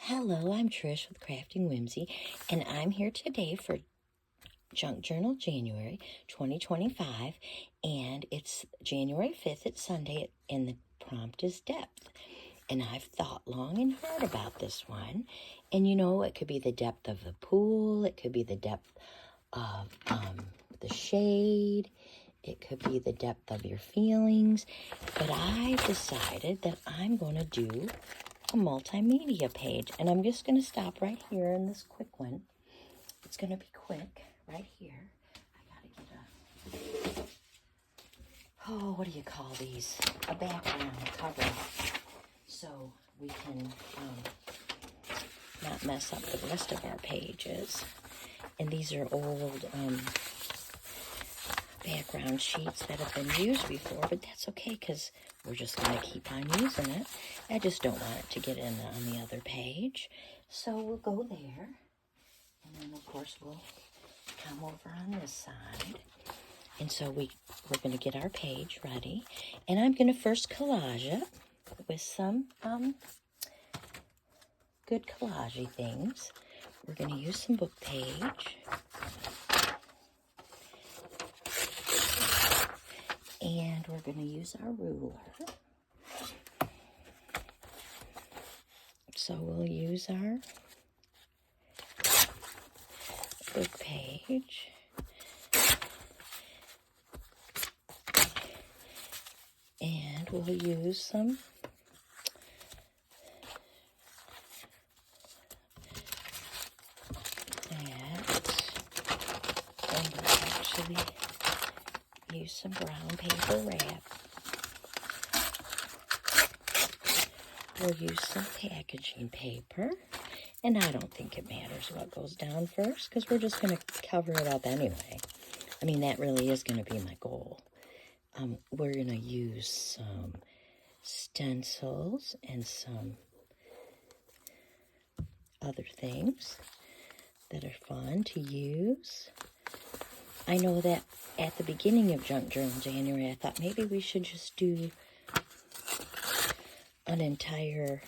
Hello, I'm Trish with Crafty Whimsy, and I'm here today for Junk Journal January 2025, and it's January 5th, it's Sunday, and the prompt is depth. And I've thought long and hard about this one, and you know, it could be the depth of the pool, it could be the depth of the shade, it could be the depth of your feelings, but I decided that I'm going to do a multimedia page, and I'm just going to stop right here in this quick one. It's going to be quick right here. I gotta get what do you call these? A background cover, so we can not mess up the rest of our pages. And these are old background sheets that have been used before, but that's okay because we're just going to keep on using it. I just don't want it to get in on the other page. So we'll go there. And then, of course, we'll come over on this side. And so we're going to get our page ready. And I'm going to first collage it with some good collage things. We're going to use some book page. And we're going to use our ruler. So we'll use our book page. And we'll use some and we'll actually use some brown paper wrap. We'll use some packaging paper, and I don't think it matters what goes down first because we're just going to cover it up anyway. I mean, that really is going to be my goal. We're going to use some stencils and some other things that are fun to use. I know that at the beginning of Junk Journal January, I thought maybe we should just do an entire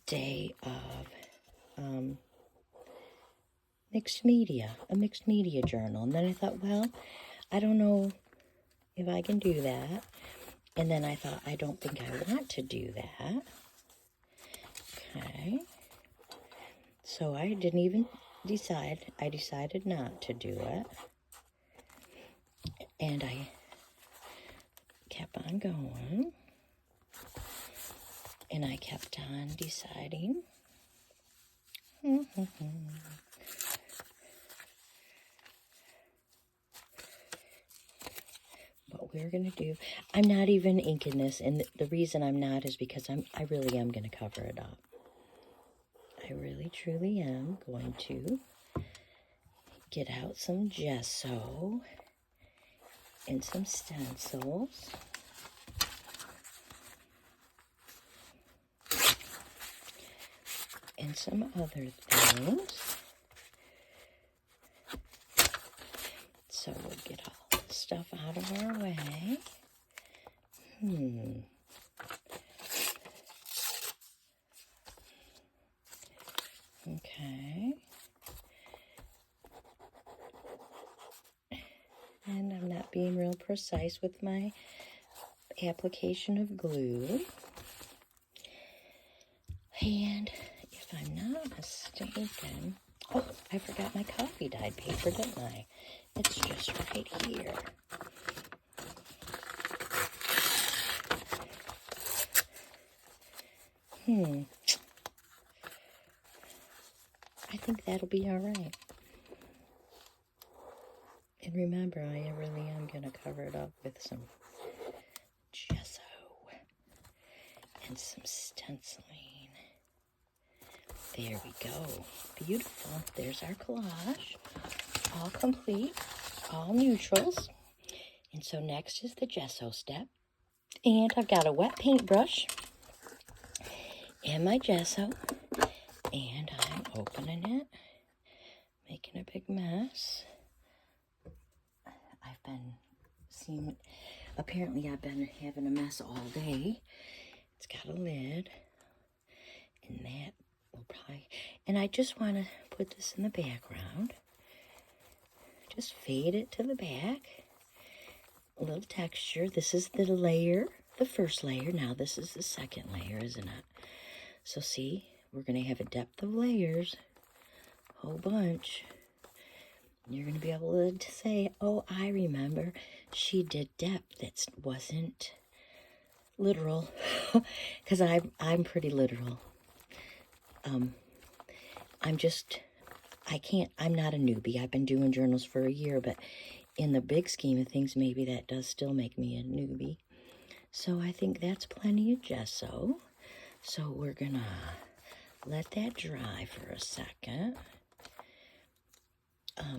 day of mixed media, a mixed media journal. And then I thought, well, I don't know if I can do that. And then I thought, I don't think I want to do that. Okay. So I didn't even decide. I decided not to do it. And I kept on going. And I kept on deciding. What we're going to do. I'm not even inking this. And the reason I'm not is because I really am going to cover it up. I really, truly am going to get out some gesso and some stencils. And some other things. So we'll get all the stuff out of our way. Okay. And I'm not being real precise with my application of glue. And if I'm not mistaken, oh, I forgot my coffee dyed paper, didn't I? It's just right here. I think that'll be all right. And remember, I really am going to cover it up with some gesso and some stenciling. There we go. Beautiful. There's our collage. All complete. All neutrals. And so next is the gesso step. And I've got a wet paintbrush and my gesso. And I'm opening it. Making a big mess. Apparently I've been having a mess all day. It's got a lid. And that And I just want to put this in the background. Just fade it to the back. A little texture. This is the layer, the first layer. Now this is the second layer, isn't it? So see, we're going to have a depth of layers. A whole bunch. You're going to be able to say, oh, I remember she did depth. That wasn't literal. Because I'm pretty literal. I'm not a newbie. I've been doing journals for a year, but in the big scheme of things, maybe that does still make me a newbie. So I think that's plenty of gesso. So we're gonna let that dry for a second. I'm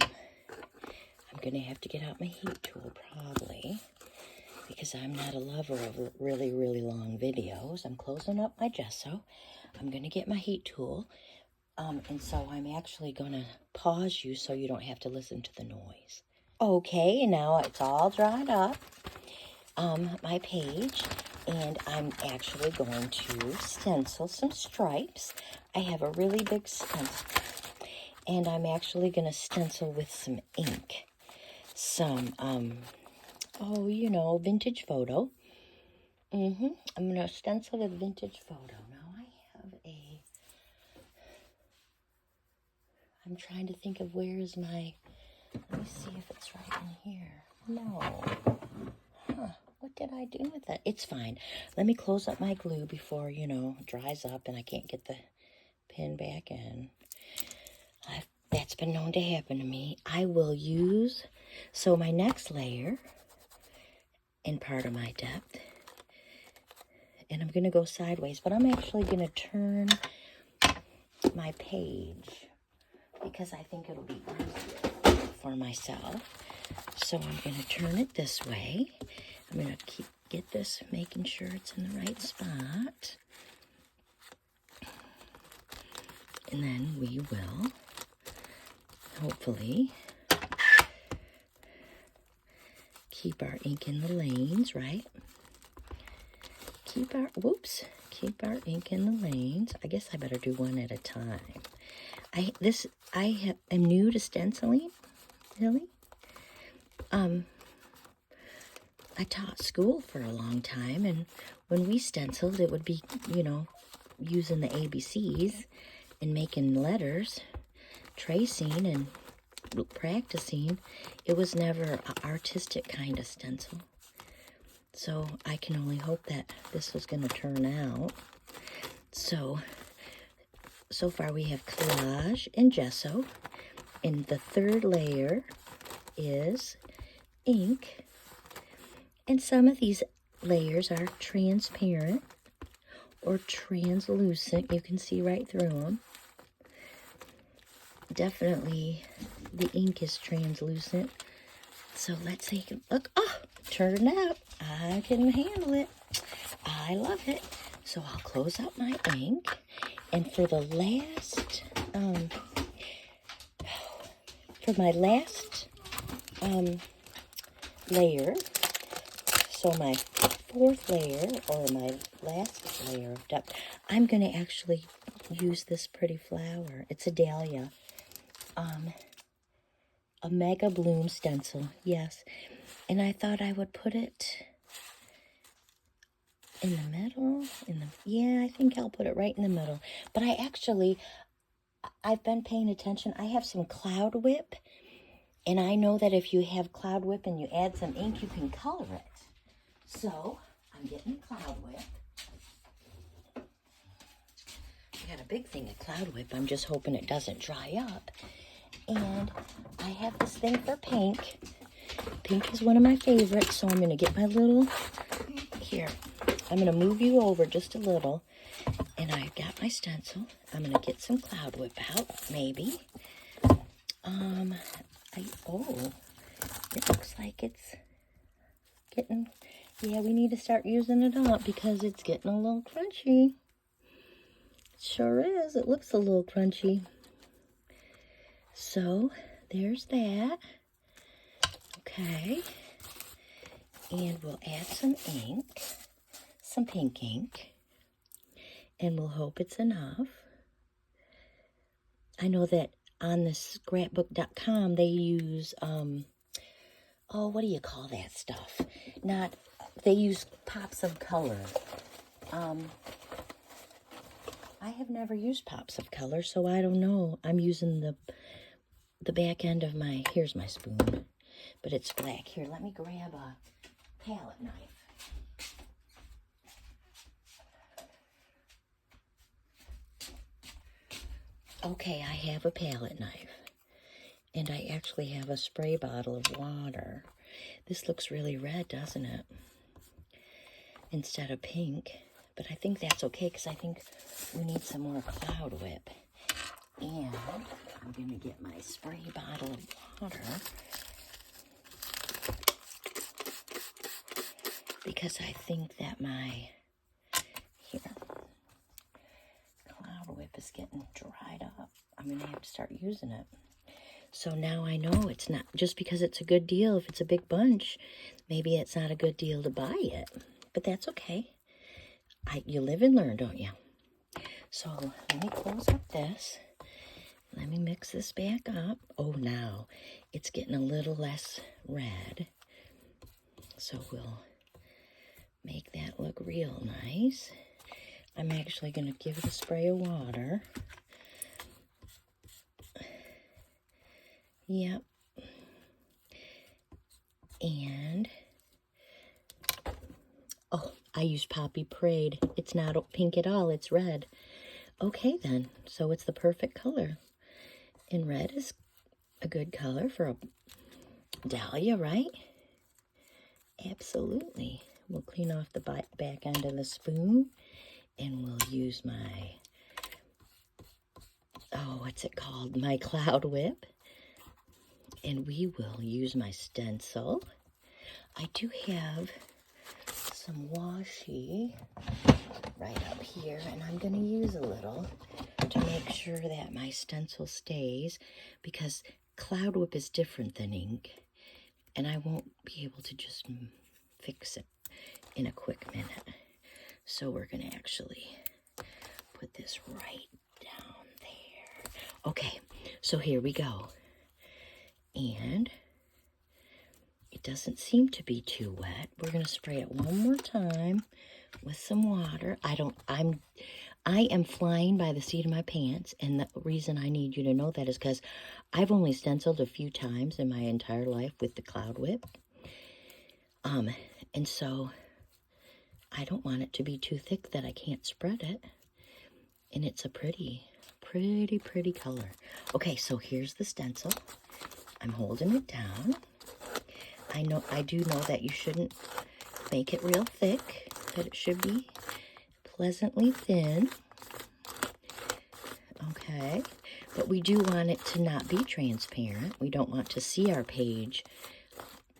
gonna have to get out my heat tool probably, because I'm not a lover of really, really long videos. I'm closing up my gesso. I'm gonna get my heat tool. And so I'm actually going to pause you so you don't have to listen to the noise. Okay, now it's all dried up, my page, and I'm actually going to stencil some stripes. I have a really big stencil, and I'm actually going to stencil with some ink. Some, vintage photo. I'm going to stencil with vintage photo. Now I have I'm trying to think of where is my, let me see if it's right in here. No. What did I do with it? It's fine. Let me close up my glue before, it dries up and I can't get the pin back in. That's been known to happen to me. I will use, so my next layer in part of my depth, and I'm going to go sideways, but I'm actually going to turn my page, because I think it'll be easier for myself. So I'm going to turn it this way. I'm going to get this, making sure it's in the right spot. And then we will, hopefully, keep our ink in the lanes, right? Keep our ink in the lanes. I guess I better do one at a time. I'm new to stenciling, really. I taught school for a long time, and when we stenciled, it would be, using the ABCs and making letters, tracing and practicing. It was never an artistic kind of stencil. So I can only hope that this was going to turn out. So far we have collage and gesso, and the third layer is ink, and some of these layers are transparent or translucent. You can see right through them. Definitely the ink is translucent. So let's take a look. Oh, turned out. I can handle it. I love it. So I'll close up my ink. And for the last, layer, so my fourth layer, or my last layer of depth, I'm going to actually use this pretty flower. It's a dahlia. A Mega Bloom stencil, yes. And I thought I would put it in the middle. Yeah, I think I'll put it right in the middle. But I've been paying attention. I have some Cloud Whip. And I know that if you have Cloud Whip and you add some ink, you can color it. So, I'm getting Cloud Whip. I got a big thing of Cloud Whip. I'm just hoping it doesn't dry up. And I have this thing for pink. Pink is one of my favorites, so I'm going to get my little, here, I'm going to move you over just a little, and I've got my stencil. I'm going to get some Cloud Whip out, maybe. It looks like it's getting, yeah, we need to start using it up because it's getting a little crunchy. It sure is. It looks a little crunchy. So, there's that. Okay. And we'll add some ink, some pink ink, and we'll hope it's enough. I know that on the scrapbook.com they use, oh, what do you call that stuff? They use pops of color. I have never used pops of color, so I don't know. I'm using the back end of here's my spoon, but it's black. Here, let me grab a palette knife. Okay, I have a palette knife, and I actually have a spray bottle of water. This looks really red, doesn't it? Instead of pink, but I think that's okay because I think we need some more Cloud Whip. And I'm gonna get my spray bottle of water because I think that here, Cloud Whip is getting dried up. I'm gonna have to start using it. So now I know it's not, just because it's a good deal, if it's a big bunch, maybe it's not a good deal to buy it. But that's okay. You live and learn, don't you? So let me close up this. Let me mix this back up. Oh, now it's getting a little less red. So we'll make that look real nice. I'm actually going to give it a spray of water. Yep. And, oh, I used Poppy Parade. It's not pink at all. It's red. Okay, then. So it's the perfect color. And red is a good color for a dahlia, right? Absolutely. We'll clean off the back end of the spoon, and we'll use my, oh, what's it called? My Cloud Whip. And we will use my stencil. I do have some washi right up here, and I'm going to use a little to make sure that my stencil stays, because Cloud Whip is different than ink, and I won't be able to just fix it in a quick minute. So we're going to actually put this right down there. Okay, so here we go. And it doesn't seem to be too wet. We're going to spray it one more time with some water. I am flying by the seat of my pants, and the reason I need you to know that is because I've only stenciled a few times in my entire life with the Cloud Whip. And so I don't want it to be too thick that I can't spread it. And it's a pretty color. Okay, so here's the stencil. I'm holding it down. I do know that you shouldn't make it real thick, that it should be pleasantly thin. Okay, but we do want it to not be transparent. We don't want to see our page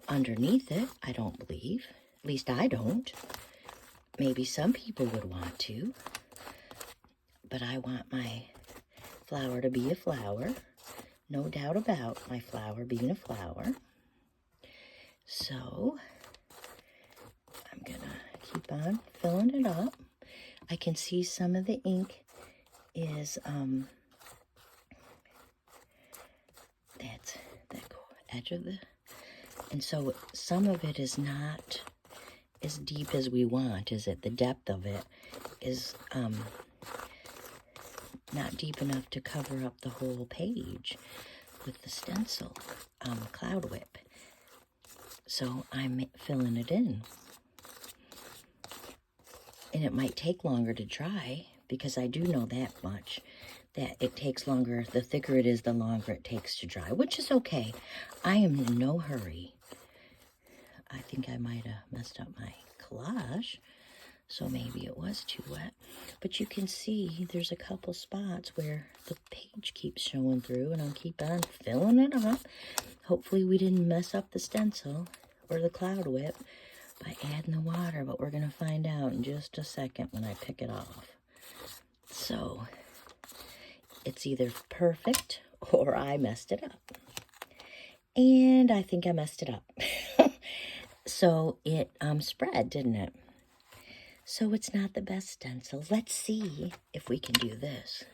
underneath it, I don't believe. At least I don't. Maybe some people would want to, but I want my flower to be a flower. No doubt about my flower being a flower. So I'm gonna keep on filling it up. I can see some of the ink is that's that edge of and so some of it is not as deep as we want, is it? The depth of it is not deep enough to cover up the whole page with the stencil Cloud Whip. So I'm filling it in. And it might take longer to dry, because I do know that much, that it takes longer. The thicker it is, the longer it takes to dry, which is okay. I am in no hurry. I think I might have messed up my collage, so maybe it was too wet. But you can see there's a couple spots where the page keeps showing through, and I'll keep on filling it up. Hopefully we didn't mess up the stencil or the Cloud Whip by adding the water, but we're going to find out in just a second when I pick it off. So it's either perfect or I messed it up. And I think I messed it up. So it spread, didn't it? So it's not the best stencil. Let's see if we can do this.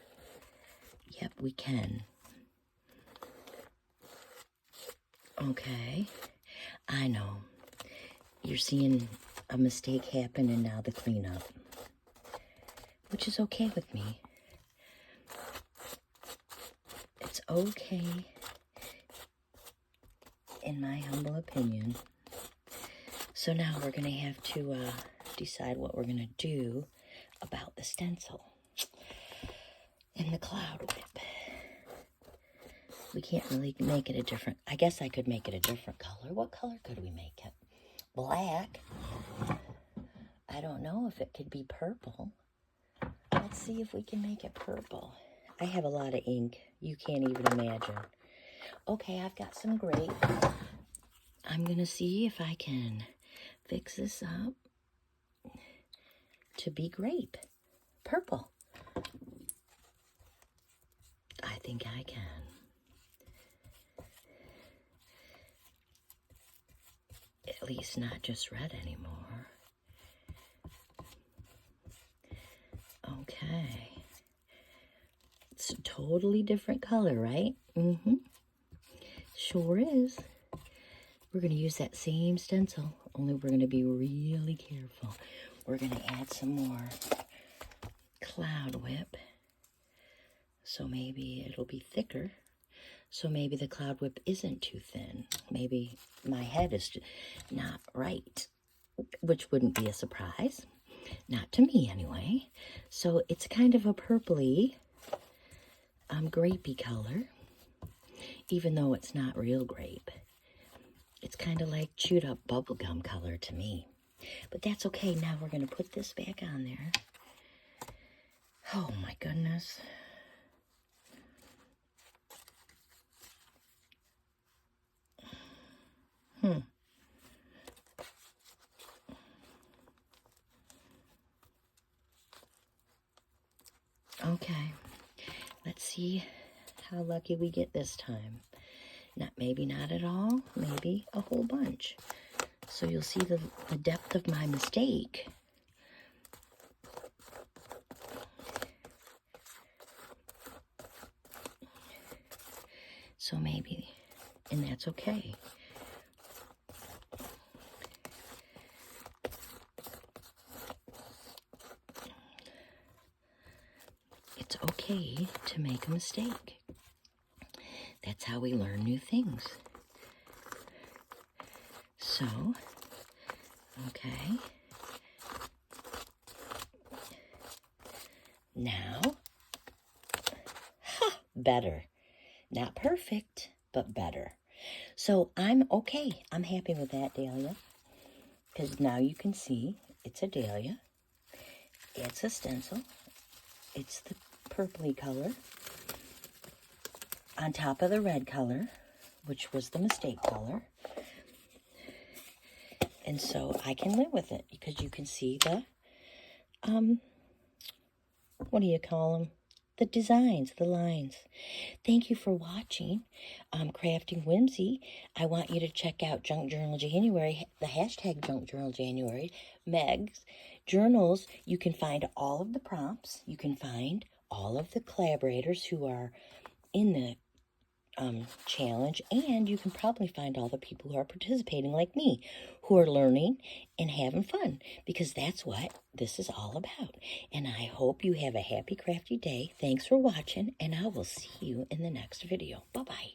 Yep, we can. Okay. I know. You're seeing a mistake happen and now the cleanup. Which is okay with me. It's okay, in my humble opinion. So now we're going to have to decide what we're going to do about the stencil and the cloud whip. We can't really make it a different... I guess I could make it a different color. What color could we make it? Black. I don't know if it could be purple. Let's see if we can make it purple. I have a lot of ink. You can't even imagine. Okay, I've got some grape. I'm going to see if I can fix this up to be grape. Purple. I think I can. At least not just red anymore. Okay. It's a totally different color, right? Mm-hmm. Sure is. We're going to use that same stencil, only we're going to be really careful. We're going to add some more cloud whip. So maybe it'll be thicker. So maybe the cloud whip isn't too thin. Maybe my head is not right, which wouldn't be a surprise. Not to me, anyway. So it's kind of a purpley, grapey color, even though it's not real grape. It's kind of like chewed up bubblegum color to me. But that's okay. Now we're going to put this back on there. Oh, my goodness. Okay, let's see how lucky we get this time. Maybe not at all, maybe a whole bunch. So you'll see the depth of my mistake. So maybe, and that's okay. It's okay to make a mistake. That's how we learn new things. So, okay. Now, better. Not perfect, but better. So I'm okay. I'm happy with that dahlia. Because now you can see it's a dahlia. It's a stencil. It's the purpley color on top of the red color, which was the mistake color. And so I can live with it because you can see the, what do you call them? The designs, the lines. Thank you for watching Crafting Whimsy. I want you to check out Junk Journal January, the hashtag Junk Journal January, Meg's journals. You can find all of the prompts. You can find all of the collaborators who are in the challenge, and you can probably find all the people who are participating like me, who are learning and having fun, because that's what this is all about. And I hope you have a happy crafty day. Thanks for watching, and I will see you in the next video. Bye-bye.